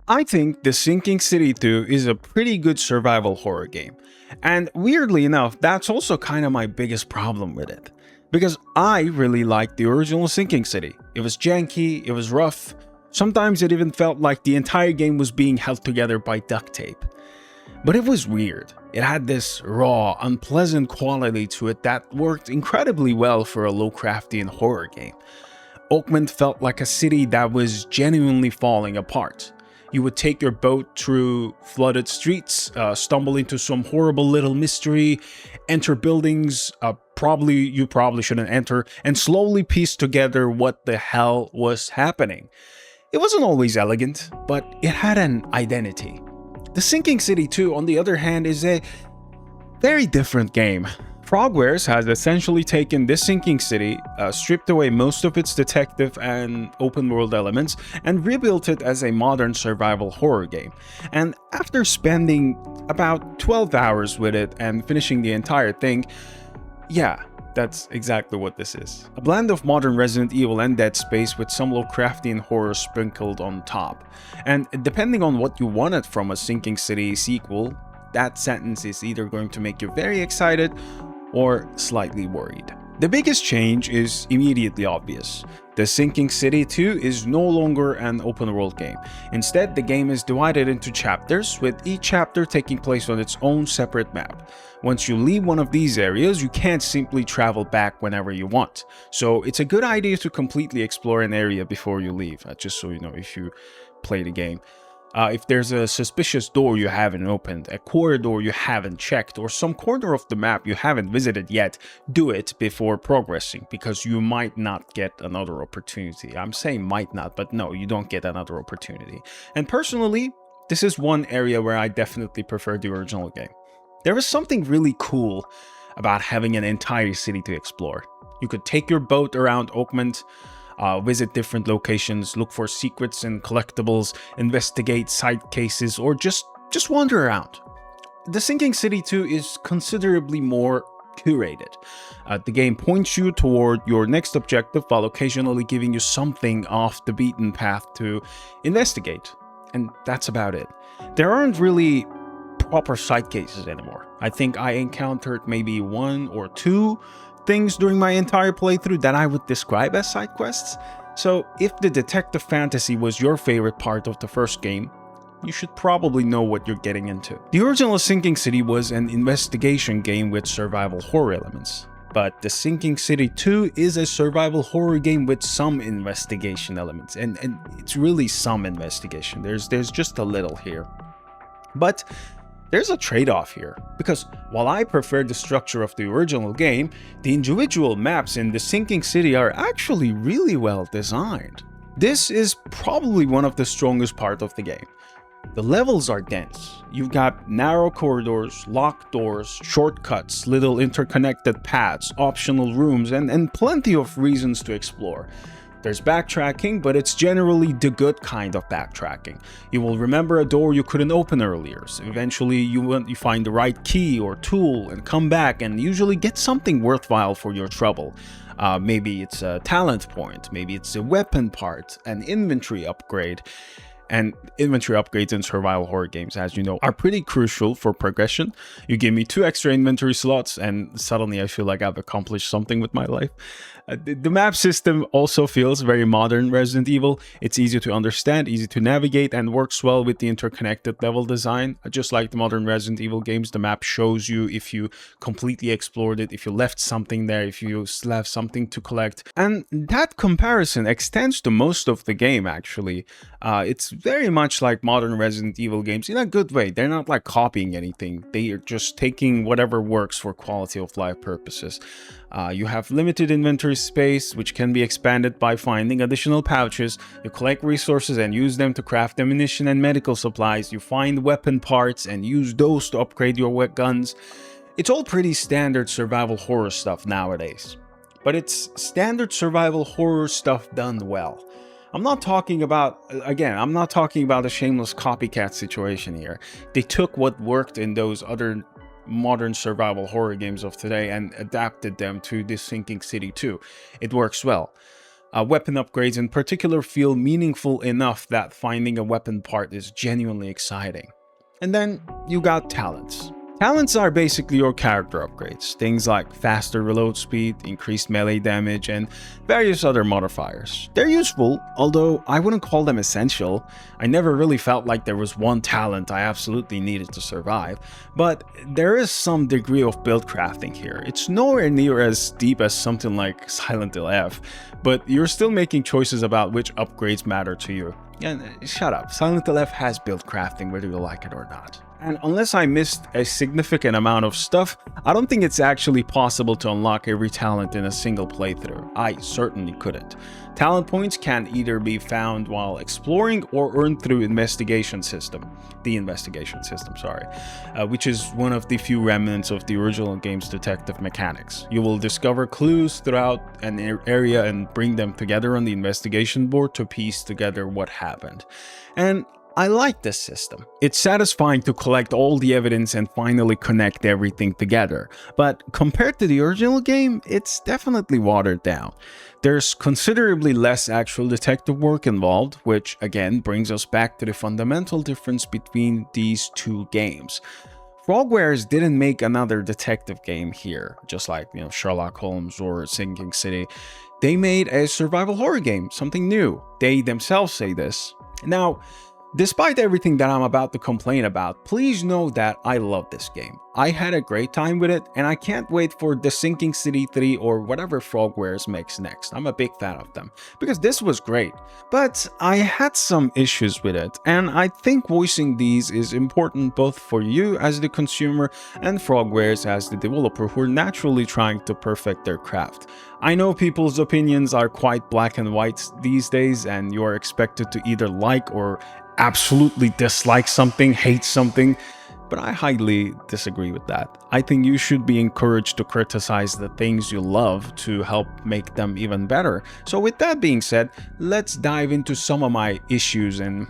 I think The Sinking City 2 is a pretty good survival horror game. And weirdly enough, that's also kind of my biggest problem with it. Because I really liked the original Sinking City. It was janky, it was rough, sometimes it even felt like the entire game was being held together by duct tape. But it was weird. It had this raw, unpleasant quality to it that worked incredibly well for a low-craftian horror game. Oakland felt like a city that was genuinely falling apart. You would take your boat through flooded streets, stumble into some horrible little mystery, enter buildings you probably shouldn't enter, and slowly piece together what the hell was happening. It wasn't always elegant, but it had an identity. The Sinking City 2, on the other hand, is a very different game. Frogwares has essentially taken this Sinking City, stripped away most of its detective and open world elements, and rebuilt it as a modern survival horror game. And after spending about 12 hours with it and finishing the entire thing, yeah, that's exactly what this is. A blend of modern Resident Evil and Dead Space with some Lovecraftian horror sprinkled on top. And depending on what you wanted from a Sinking City sequel, that sentence is either going to make you very excited or slightly worried. The biggest change is immediately obvious. The Sinking City 2 is no longer an open world game. Instead, the game is divided into chapters, with each chapter taking place on its own separate map. Once you leave one of these areas, you can't simply travel back whenever you want. So it's a good idea to completely explore an area before you leave, just so you know if you play the game. If there's a suspicious door you haven't opened, a corridor you haven't checked, or some corner of the map you haven't visited yet, do it before progressing, because you might not get another opportunity. I'm saying might not, but no, you don't get another opportunity. And personally, this is one area where I definitely prefer the original game. There is something really cool about having an entire city to explore. You could take your boat around Oakland, visit different locations, look for secrets and collectibles, investigate side cases, or just wander around. The Sinking City 2 is considerably more curated. The game points you toward your next objective while occasionally giving you something off the beaten path to investigate. And that's about it. There aren't really proper side cases anymore. I think I encountered maybe one or two things during my entire playthrough that I would describe as side quests. So if the detective fantasy was your favorite part of the first game, you should probably know what you're getting into. The original Sinking City was an investigation game with survival horror elements, but the Sinking City 2 is a survival horror game with some investigation elements, and it's really some investigation. There's just a little here. But there's a trade-off here, because while I prefer the structure of the original game, the individual maps in the Sinking City are actually really well designed. This is probably one of the strongest parts of the game. The levels are dense. You've got narrow corridors, locked doors, shortcuts, little interconnected paths, optional rooms, and plenty of reasons to explore. There's backtracking, but it's generally the good kind of backtracking. You will remember a door you couldn't open earlier, so eventually you find the right key or tool and come back and usually get something worthwhile for your trouble. Maybe it's a talent point, maybe it's a weapon part, an inventory upgrade. And inventory upgrades in survival horror games, as you know, are pretty crucial for progression. You give me 2 extra inventory slots and suddenly I feel like I've accomplished something with my life. The map system also feels very modern Resident Evil. It's easy to understand, easy to navigate, and works well with the interconnected level design. Just like the modern Resident Evil games, the map shows you if you completely explored it, if you left something there, if you still have something to collect. And that comparison extends to most of the game, actually. It's very much like modern Resident Evil games in a good way. They're not like copying anything. They are just taking whatever works for quality of life purposes. You have limited inventory space, which can be expanded by finding additional pouches. You collect resources and use them to craft ammunition and medical supplies. You find weapon parts and use those to upgrade your guns. It's all pretty standard survival horror stuff nowadays. But it's standard survival horror stuff done well. I'm not talking about a shameless copycat situation here. They took what worked in those other modern survival horror games of today and adapted them to this Sinking City 2. It works well. Weapon upgrades in particular feel meaningful enough that finding a weapon part is genuinely exciting. And then you got talents. Talents are basically your character upgrades, things like faster reload speed, increased melee damage, and various other modifiers. They're useful, although I wouldn't call them essential. I never really felt like there was one talent I absolutely needed to survive, but there is some degree of build crafting here. It's nowhere near as deep as something like Silent Hill F, but you're still making choices about which upgrades matter to you. And shut up, Silent Hill F has build crafting whether you like it or not. And unless I missed a significant amount of stuff, I don't think it's actually possible to unlock every talent in a single playthrough. I certainly couldn't. Talent points can either be found while exploring or earned through the investigation system, which is one of the few remnants of the original game's detective mechanics. You will discover clues throughout an area and bring them together on the investigation board to piece together what happened. And I like this system. It's satisfying to collect all the evidence and finally connect everything together, but compared to the original game, it's definitely watered down. There's considerably less actual detective work involved, which again brings us back to the fundamental difference between these two games. Frogwares didn't make another detective game here, just like Sherlock Holmes or Sinking City. They made a survival horror game, something new. They themselves say this. Now, despite everything that I'm about to complain about, please know that I love this game. I had a great time with it, and I can't wait for the Sinking City 3 or whatever Frogwares makes next. I'm a big fan of them, because this was great. But I had some issues with it, and I think voicing these is important both for you as the consumer and Frogwares as the developer who are naturally trying to perfect their craft. I know people's opinions are quite black and white these days, and you are expected to either like or absolutely dislike something, hate something, but I highly disagree with that. I think you should be encouraged to criticize the things you love to help make them even better. So with that being said, let's dive into some of my issues and,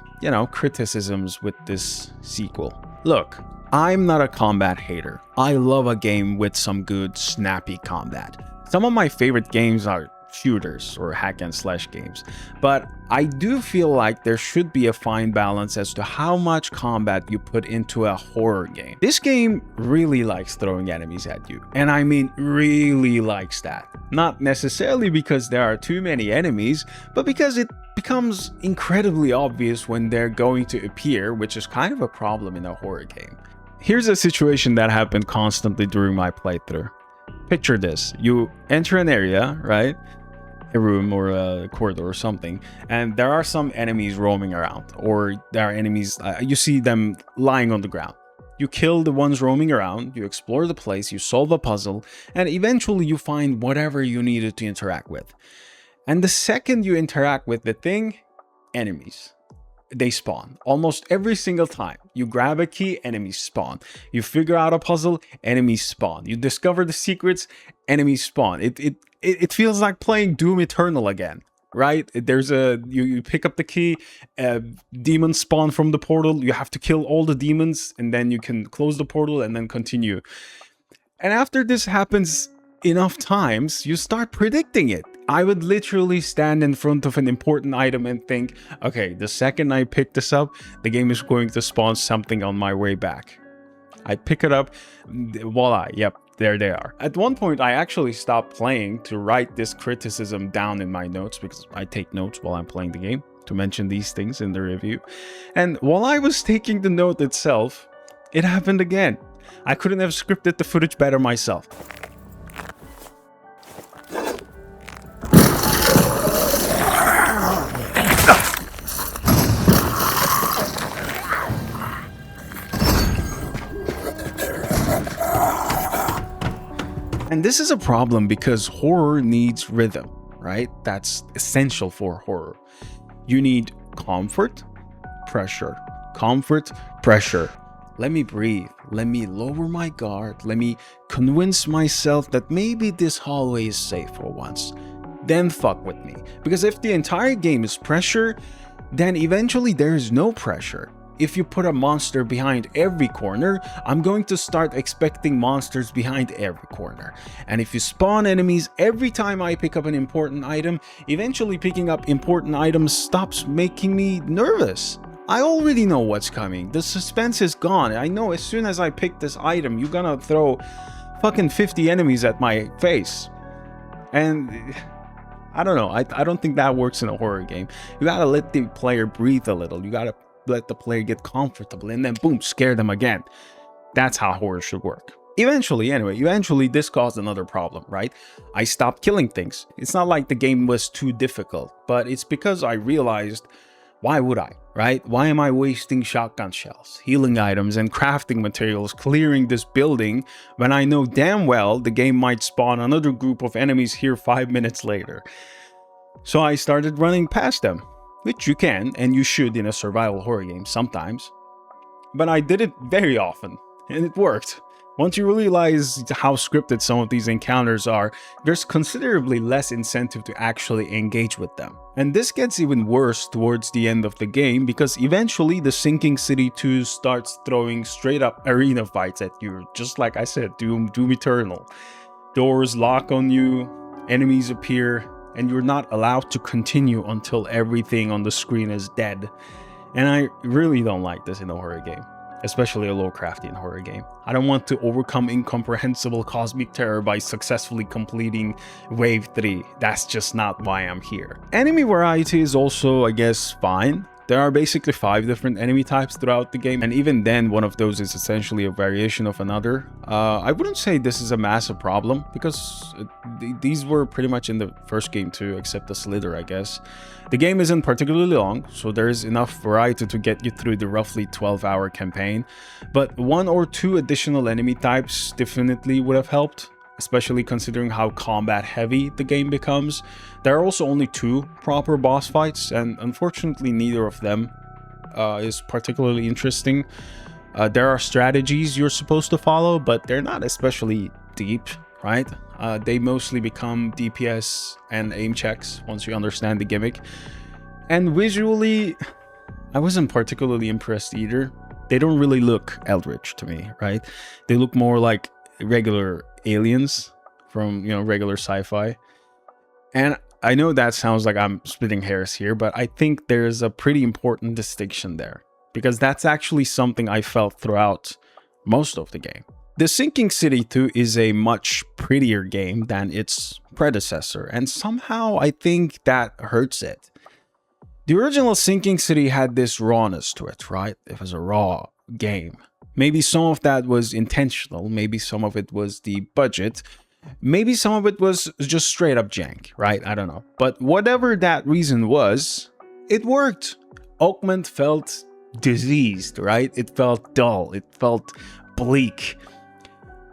criticisms with this sequel. Look, I'm not a combat hater. I love a game with some good, snappy combat. Some of my favorite games are shooters or hack and slash games, but I do feel like there should be a fine balance as to how much combat you put into a horror game. This game really likes throwing enemies at you, and I mean really likes that. Not necessarily because there are too many enemies, but because it becomes incredibly obvious when they're going to appear, which is kind of a problem in a horror game. Here's a situation that happened constantly during my playthrough. Picture this: you enter an area, right? A room or a corridor or something, and there are some enemies roaming around, or there are enemies, you see them lying on the ground. You kill the ones roaming around, you explore the place, you solve a puzzle, and eventually you find whatever you needed to interact with. And the second you interact with the thing, enemies. They spawn almost every single time. You grab a key, enemies spawn. You figure out a puzzle, enemies spawn. You discover the secrets, enemies spawn. It feels like playing Doom Eternal again, right? There's you pick up the key, demons spawn from the portal. You have to kill all the demons, and then you can close the portal and then continue. And after this happens enough times, you start predicting it. I would literally stand in front of an important item and think, okay, the second I pick this up, the game is going to spawn something on my way back. I pick it up, voila, yep, there they are. At one point, I actually stopped playing to write this criticism down in my notes, because I take notes while I'm playing the game to mention these things in the review. And while I was taking the note itself, it happened again. I couldn't have scripted the footage better myself. And this is a problem because horror needs rhythm, right? That's essential for horror. You need comfort, pressure, comfort, pressure. Let me breathe. Let me lower my guard. Let me convince myself that maybe this hallway is safe for once. Then fuck with me. Because if the entire game is pressure, then eventually there is no pressure. if you put a monster behind every corner, I'm going to start expecting monsters behind every corner. And if you spawn enemies every time I pick up an important item, eventually picking up important items stops making me nervous. I already know what's coming. The suspense is gone. I know as soon as I pick this item, you're gonna throw fucking 50 enemies at my face. And I don't know. I don't think that works in a horror game. You gotta let the player breathe a little. You gotta let the player get comfortable and then boom, scare them again. That's how horror should work. Eventually this caused another problem, right? I stopped killing things. It's not like the game was too difficult, but it's because I realized, why would I, right? Why am I wasting shotgun shells, healing items, and crafting materials clearing this building when I know damn well the game might spawn another group of enemies here 5 minutes later? So I started running past them, which you can and you should in a survival horror game sometimes. But I did it very often, and it worked. Once you realize how scripted some of these encounters are, there's considerably less incentive to actually engage with them. And this gets even worse towards the end of the game, because eventually the Sinking City 2 starts throwing straight up arena fights at you, just like I said, Doom Eternal. Doors lock on you, enemies appear, and you're not allowed to continue until everything on the screen is dead. And I really don't like this in a horror game, especially a Lovecraftian horror game. I don't want to overcome incomprehensible cosmic terror by successfully completing Wave 3. That's just not why I'm here. Enemy variety is also, I guess, fine. There are basically 5 different enemy types throughout the game, and even then, one of those is essentially a variation of another. I wouldn't say this is a massive problem, because these were pretty much in the first game too, except the Slither, I guess. The game isn't particularly long, so there's enough variety to get you through the roughly 12-hour campaign, but 1 or 2 additional enemy types definitely would have helped, especially considering how combat heavy the game becomes. There are also only 2 proper boss fights, and unfortunately neither of them is particularly interesting. There are strategies you're supposed to follow, but they're not especially deep, right? They mostly become DPS and aim checks once you understand the gimmick. And visually, I wasn't particularly impressed either. They don't really look eldritch to me, right? They look more like regular aliens from, regular sci-fi. And I know that sounds like I'm splitting hairs here, but I think there's a pretty important distinction there, because that's actually something I felt throughout most of the game. The Sinking City 2 is a much prettier game than its predecessor, and somehow I think that hurts it. The original Sinking City had this rawness to it, right? It was a raw game. Maybe some of that was intentional, maybe some of it was the budget, maybe some of it was just straight up jank, right? I don't know. But whatever that reason was, it worked. Oakland felt diseased, right? It felt dull, it felt bleak,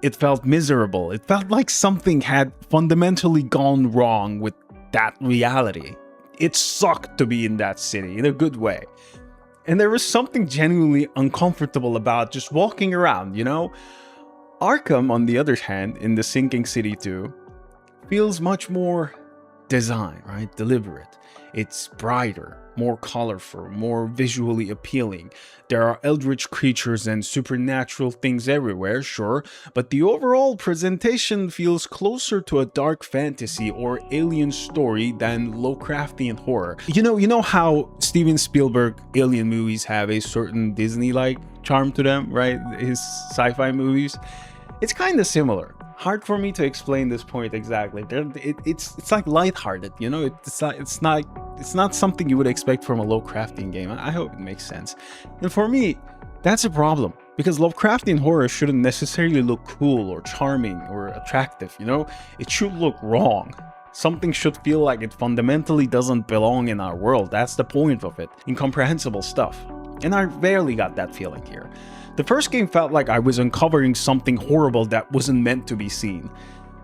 it felt miserable. It felt like something had fundamentally gone wrong with that reality. It sucked to be in that city in a good way. And there was something genuinely uncomfortable about just walking around, Arkham, on the other hand, in the Sinking City 2, feels much more designed, right? Deliberate. It's brighter, more colorful, more visually appealing. There are eldritch creatures and supernatural things everywhere, sure, but the overall presentation feels closer to a dark fantasy or alien story than Lovecraftian horror. You know how Steven Spielberg alien movies have a certain Disney-like charm to them, right? His sci-fi movies. It's kind of similar. Hard for me to explain this point exactly. It's like lighthearted, It's not something you would expect from a Lovecraftian game. I hope it makes sense. And for me, that's a problem, because Lovecraftian horror shouldn't necessarily look cool or charming or attractive. It should look wrong. Something should feel like it fundamentally doesn't belong in our world. That's the point of it. Incomprehensible stuff. And I rarely got that feeling here. The first game felt like I was uncovering something horrible that wasn't meant to be seen.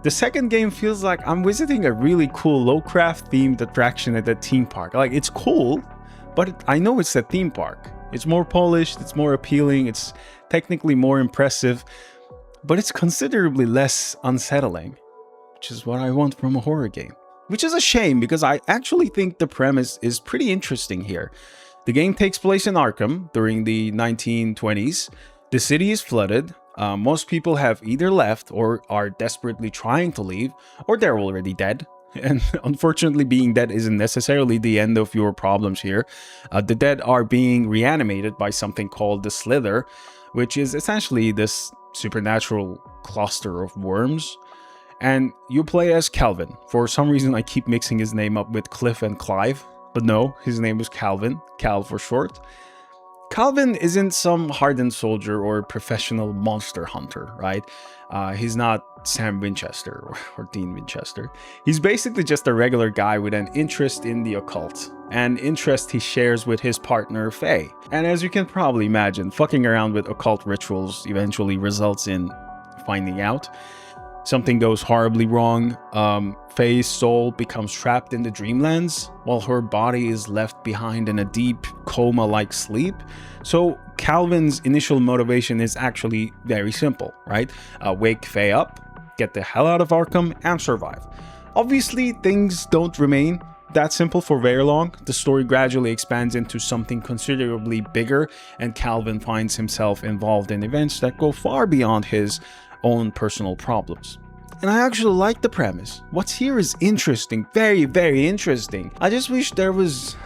The second game feels like I'm visiting a really cool Lovecraft themed attraction at a theme park. Like, it's cool, but I know it's a theme park. It's more polished, it's more appealing, it's technically more impressive, but it's considerably less unsettling, which is what I want from a horror game. Which is a shame, because I actually think the premise is pretty interesting here. The game takes place in Arkham during the 1920s. The city is flooded. Most people have either left or are desperately trying to leave, or they're already dead. And unfortunately, being dead isn't necessarily the end of your problems here. The dead are being reanimated by something called the Slither, which is essentially this supernatural cluster of worms. And you play as Calvin. For some reason, I keep mixing his name up with Cliff and Clive, but no, his name is Calvin, Cal for short. Calvin isn't some hardened soldier or professional monster hunter, right? He's not Sam Winchester or Dean Winchester. He's basically just a regular guy with an interest in the occult, an interest he shares with his partner, Faye. And as you can probably imagine, fucking around with occult rituals eventually results in finding out. Something goes horribly wrong. Faye's soul becomes trapped in the dreamlands, while her body is left behind in a deep coma-like sleep. So Calvin's initial motivation is actually very simple, right? Wake Faye up, get the hell out of Arkham, and survive. Obviously, things don't remain that simple for very long. The story gradually expands into something considerably bigger, and Calvin finds himself involved in events that go far beyond his own personal problems. And I actually like the premise. What's here is interesting, very, very interesting. I just wish there was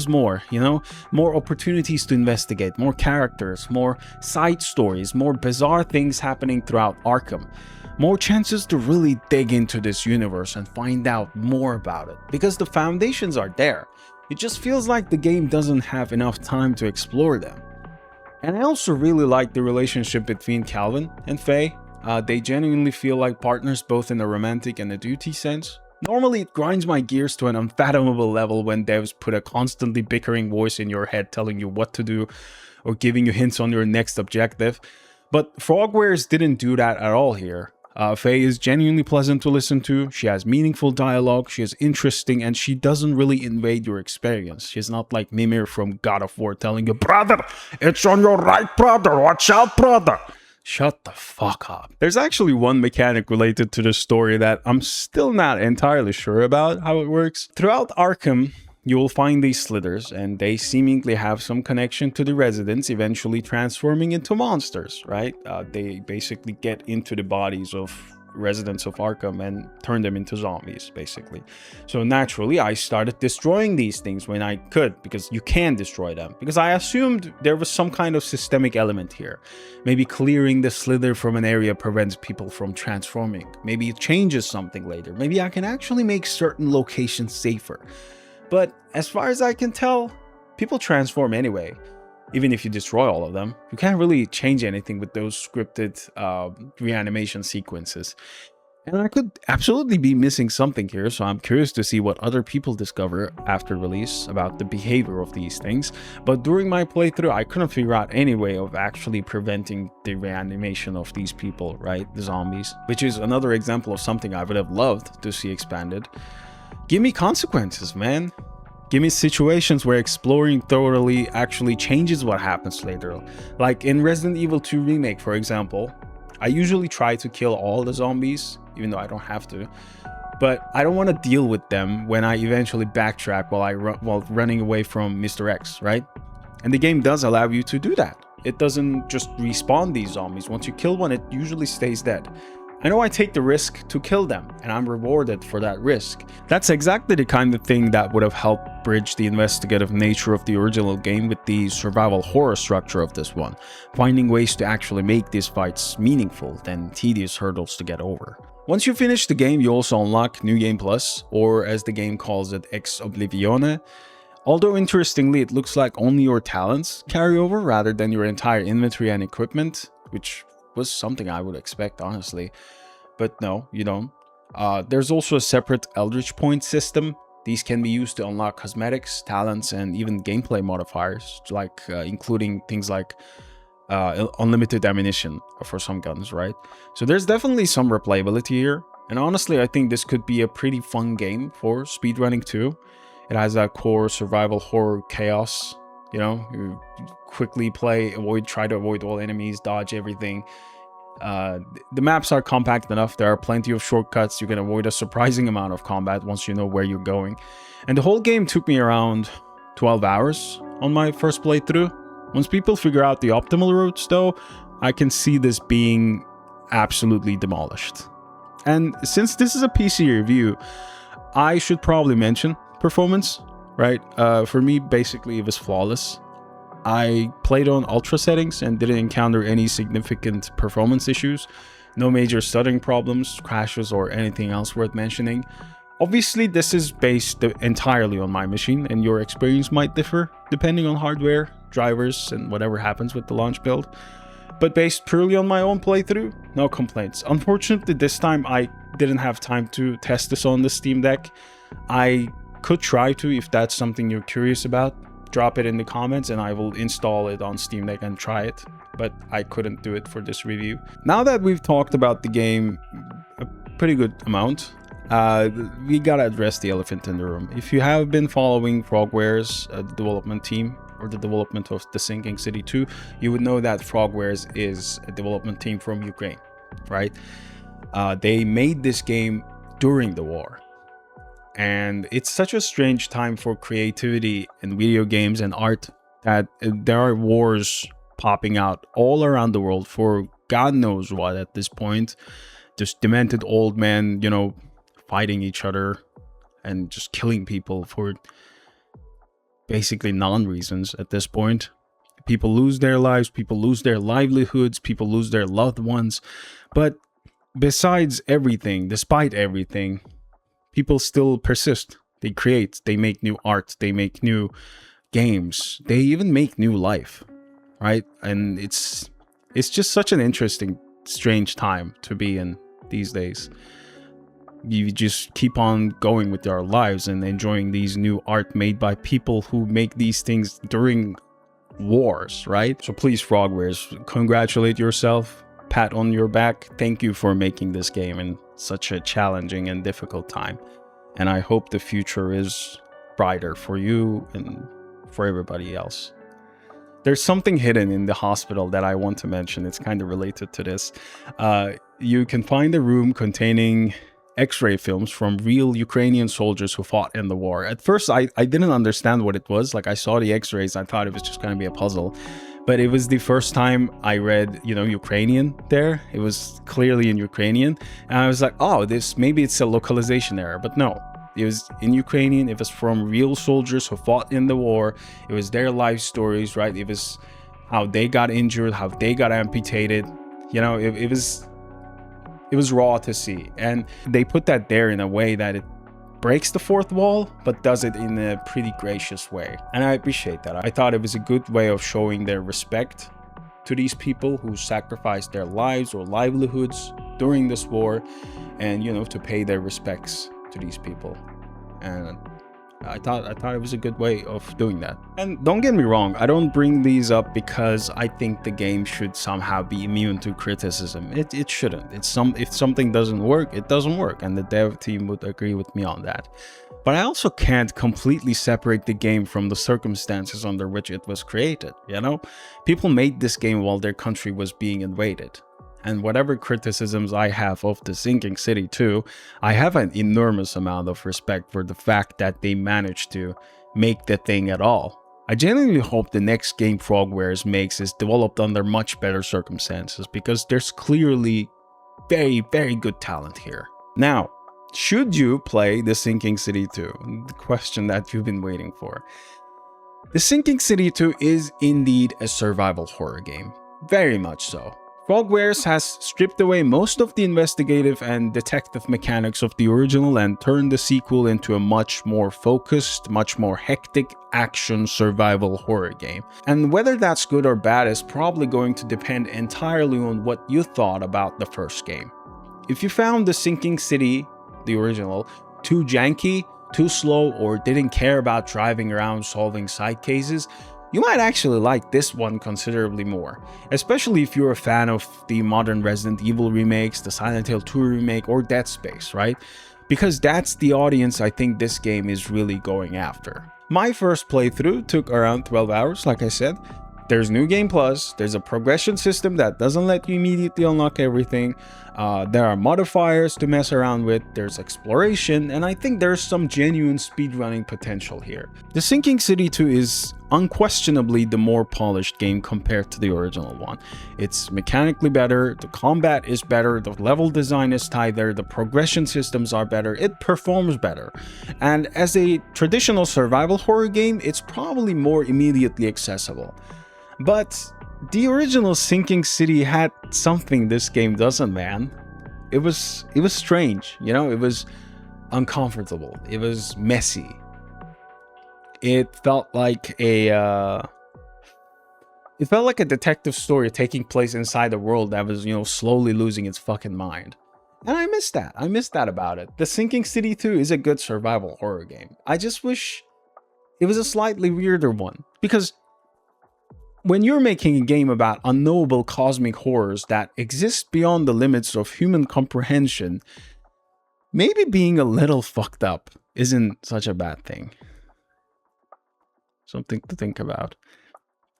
more, you know? More opportunities to investigate, more characters, more side stories, more bizarre things happening throughout Arkham. More chances to really dig into this universe and find out more about it. Because the foundations are there. It just feels like the game doesn't have enough time to explore them. And I also really like the relationship between Calvin and Faye. They genuinely feel like partners both in a romantic and a duty sense. Normally it grinds my gears to an unfathomable level when devs put a constantly bickering voice in your head telling you what to do or giving you hints on your next objective. But Frogwares didn't do that at all here. Faye is genuinely pleasant to listen to, she has meaningful dialogue, she is interesting, and she doesn't really invade your experience. She's not like Mimir from God of War telling you, "Brother, it's on your right, brother, watch out, brother." Shut the fuck up. There's actually one mechanic related to the story that I'm still not entirely sure about how it works. Throughout Arkham, you will find these slithers, and they seemingly have some connection to the residents eventually transforming into monsters, right? They basically get into the bodies of residents of Arkham and turn them into zombies, basically. So naturally, I started destroying these things when I could, because you can destroy them. Because I assumed there was some kind of systemic element here. Maybe clearing the slither from an area prevents people from transforming. Maybe it changes something later. Maybe I can actually make certain locations safer. But as far as I can tell, people transform anyway. Even if you destroy all of them, you can't really change anything with those scripted reanimation sequences. And I could absolutely be missing something here, so I'm curious to see what other people discover after release about the behavior of these things. But during my playthrough, I couldn't figure out any way of actually preventing the reanimation of these people, right? The zombies. Which is another example of something I would have loved to see expanded. Give me consequences, man. Give me situations where exploring thoroughly actually changes what happens later. Like in Resident Evil 2 Remake, for example, I usually try to kill all the zombies, even though I don't have to. But I don't want to deal with them when I eventually backtrack while running away from Mr. X, right? And the game does allow you to do that. It doesn't just respawn these zombies. Once you kill one, it usually stays dead. I know I take the risk to kill them, and I'm rewarded for that risk. That's exactly the kind of thing that would have helped bridge the investigative nature of the original game with the survival horror structure of this one, finding ways to actually make these fights meaningful than tedious hurdles to get over. Once you finish the game, you also unlock New Game Plus, or as the game calls it, Oblivione. Although interestingly, it looks like only your talents carry over rather than your entire inventory and equipment, which was something I would expect, honestly. But no, you don't. There's also a separate Eldritch Point system. These can be used to unlock cosmetics, talents, and even gameplay modifiers, like including things like unlimited ammunition for some guns, right? So there's definitely some replayability here. And honestly, I think this could be a pretty fun game for speedrunning too. It has that core survival horror chaos. You know, you quickly play, try to avoid all enemies, dodge everything. The maps are compact enough. There are plenty of shortcuts. You can avoid a surprising amount of combat once you know where you're going. And the whole game took me around 12 hours. on my first playthrough. Once people figure out the optimal routes though, I can see this being absolutely demolished. And since this is a PC review, I should probably mention performance, right? For me, basically, it was flawless. I played on ultra settings and didn't encounter any significant performance issues. No major stuttering problems, crashes, or anything else worth mentioning. Obviously, this is based entirely on my machine, and your experience might differ depending on hardware, drivers, and whatever happens with the launch build. But based purely on my own playthrough, no complaints. Unfortunately, this time I didn't have time to test this on the Steam Deck. I could try to, if that's something you're curious about. Drop it in the comments and I will install it on Steam Deck and try it. But I couldn't do it for this review. Now that we've talked about the game a pretty good amount, we gotta address the elephant in the room. If you have been following Frogwares, the development team, or the development of The Sinking City 2, you would know that Frogwares is a development team from Ukraine, right? They made this game during the war. And it's such a strange time for creativity in video games and art that there are wars popping out all around the world for God knows what at this point. Just demented old men, you know, fighting each other and just killing people for basically non-reasons at this point. People lose their lives, people lose their livelihoods, people lose their loved ones. But besides everything, despite everything, people still persist. They create, they make new art, they make new games, they even make new life, right? And it's just such an interesting, strange time to be in these days. You just keep on going with our lives and enjoying these new art made by people who make these things during wars, right? So please, Frogwares, congratulate yourself, pat on your back. Thank you for making this game in such a challenging and difficult time. And I hope the future is brighter for you and for everybody else. There's something hidden in the hospital that I want to mention. It's kind of related to this. You can find a room containing X-ray films from real Ukrainian soldiers who fought in the war. At first, I didn't understand what it was. Like, I saw the X-rays, I thought it was just going to be a puzzle. But it was the first time I read, you know, Ukrainian there. It was clearly in Ukrainian. And I was like, oh, maybe it's a localization error. But no, it was in Ukrainian. It was from real soldiers who fought in the war. It was their life stories, right? It was how they got injured, how they got amputated. You know, it was raw to see. And they put that there in a way that it breaks the fourth wall, but does it in a pretty gracious way. And I appreciate that. I thought it was a good way of showing their respect to these people who sacrificed their lives or livelihoods during this war, and, you know, to pay their respects to these people. And I thought it was a good way of doing that. And don't get me wrong, I don't bring these up because I think the game should somehow be immune to criticism. It shouldn't. If something doesn't work, it doesn't work, and the dev team would agree with me on that. But I also can't completely separate the game from the circumstances under which it was created, you know? People made this game while their country was being invaded. And whatever criticisms I have of The Sinking City 2, I have an enormous amount of respect for the fact that they managed to make the thing at all. I genuinely hope the next game Frogwares makes is developed under much better circumstances, because there's clearly very, very good talent here. Now, should you play The Sinking City 2? The question that you've been waiting for. The Sinking City 2 is indeed a survival horror game. Very much so. Frogwares has stripped away most of the investigative and detective mechanics of the original and turned the sequel into a much more focused, much more hectic action survival horror game. And whether that's good or bad is probably going to depend entirely on what you thought about the first game. If you found The Sinking City, the original, too janky, too slow, or didn't care about driving around solving side cases, you might actually like this one considerably more, especially if you're a fan of the modern Resident Evil remakes, the Silent Hill 2 remake, or Dead Space, right? Because that's the audience I think this game is really going after. My first playthrough took around 12 hours, like I said, There's New Game Plus, there's a progression system that doesn't let you immediately unlock everything, there are modifiers to mess around with, there's exploration, and I think there's some genuine speedrunning potential here. The Sinking City 2 is unquestionably the more polished game compared to the original one. It's mechanically better, the combat is better, the level design is tighter, the progression systems are better, it performs better. And as a traditional survival horror game, it's probably more immediately accessible. But the original Sinking City had something this game doesn't, man. It was strange, you know, it was uncomfortable, it was messy. It felt like a detective story taking place inside a world that was, you know, slowly losing its fucking mind. And I miss that. I miss that about it. The Sinking City 2 is a good survival horror game. I just wish it was a slightly weirder one, because when you're making a game about unknowable cosmic horrors that exist beyond the limits of human comprehension, maybe being a little fucked up isn't such a bad thing. Something to think about.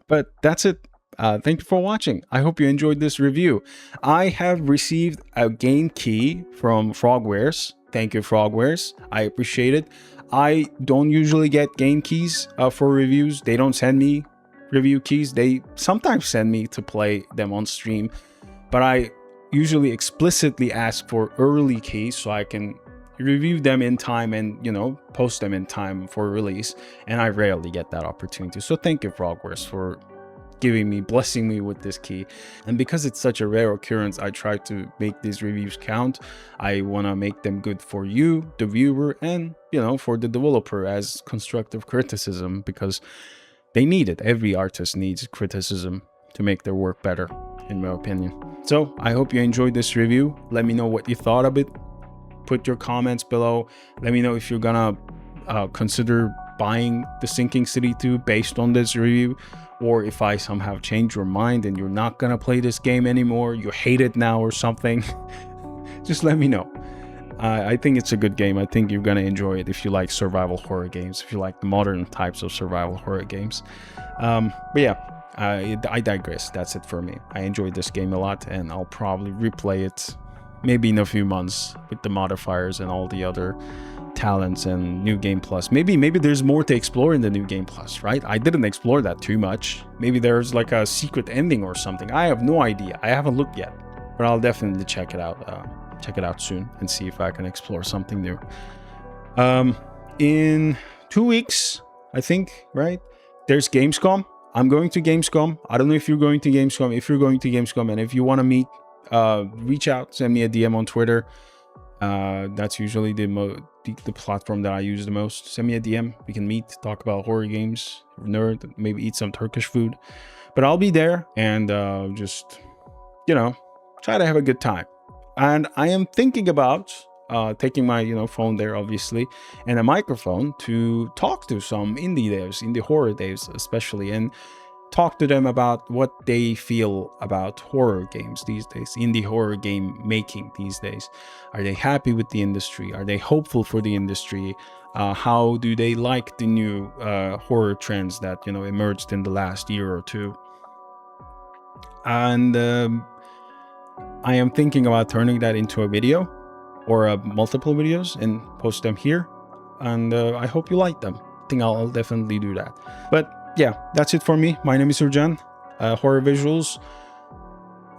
But that's it. Thank you for watching. I hope you enjoyed this review. I have received a game key from Frogwares. Thank you, Frogwares. I appreciate it. I don't usually get game keys for reviews. They don't send me review keys. They sometimes send me to play them on stream, but I usually explicitly ask for early keys so I can review them in time and, you know, post them in time for release, and I rarely get that opportunity. So thank you, Frogwares, for blessing me with this key. And because it's such a rare occurrence, I try to make these reviews count. I want to make them good for you, the viewer, and, you know, for the developer as constructive criticism, because they need it. Every artist needs criticism to make their work better, in my opinion. So I hope you enjoyed this review. Let me know what you thought of it. Put your comments below. Let me know if you're gonna consider buying the Sinking City 2 based on this review, or if I somehow change your mind and you're not gonna play this game anymore, you hate it now or something. Just let me know. I think it's a good game. I think you're gonna enjoy it if you like survival horror games, if you like the modern types of survival horror games. But yeah, I digress. That's it for me. I enjoyed this game a lot, and I'll probably replay it maybe in a few months with the modifiers and all the other talents and New Game Plus. Maybe there's more to explore in the New Game Plus, right? I didn't explore that too much. Maybe there's like a secret ending or something. I have no idea. I haven't looked yet, but I'll definitely check it out. Check it out soon and see if I can explore something new. In 2 weeks, I think, right? There's Gamescom. I'm going to Gamescom. I don't know if you're going to Gamescom. If you're going to Gamescom and if you want to meet, reach out, send me a DM on Twitter. That's usually the platform that I use the most. Send me a DM. We can meet, talk about horror games, nerd, maybe eat some Turkish food. But I'll be there and just, you know, try to have a good time. And I am thinking about taking my, you know, phone there, obviously, and a microphone to talk to some indie devs, indie horror devs especially, and talk to them about what they feel about horror games these days, indie horror game making these days. Are they happy with the industry? Are they hopeful for the industry? How do they like the new horror trends that, you know, emerged in the last year or two? And I am thinking about turning that into a video or multiple videos and post them here. And I hope you like them. I think I'll definitely do that. But yeah, that's it for me. My name is Urjan, Horror Visuals.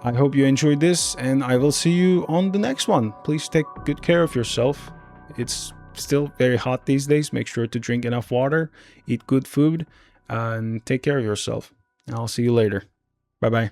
I hope you enjoyed this, and I will see you on the next one. Please take good care of yourself. It's still very hot these days. Make sure to drink enough water, eat good food, and take care of yourself. And I'll see you later. Bye-bye.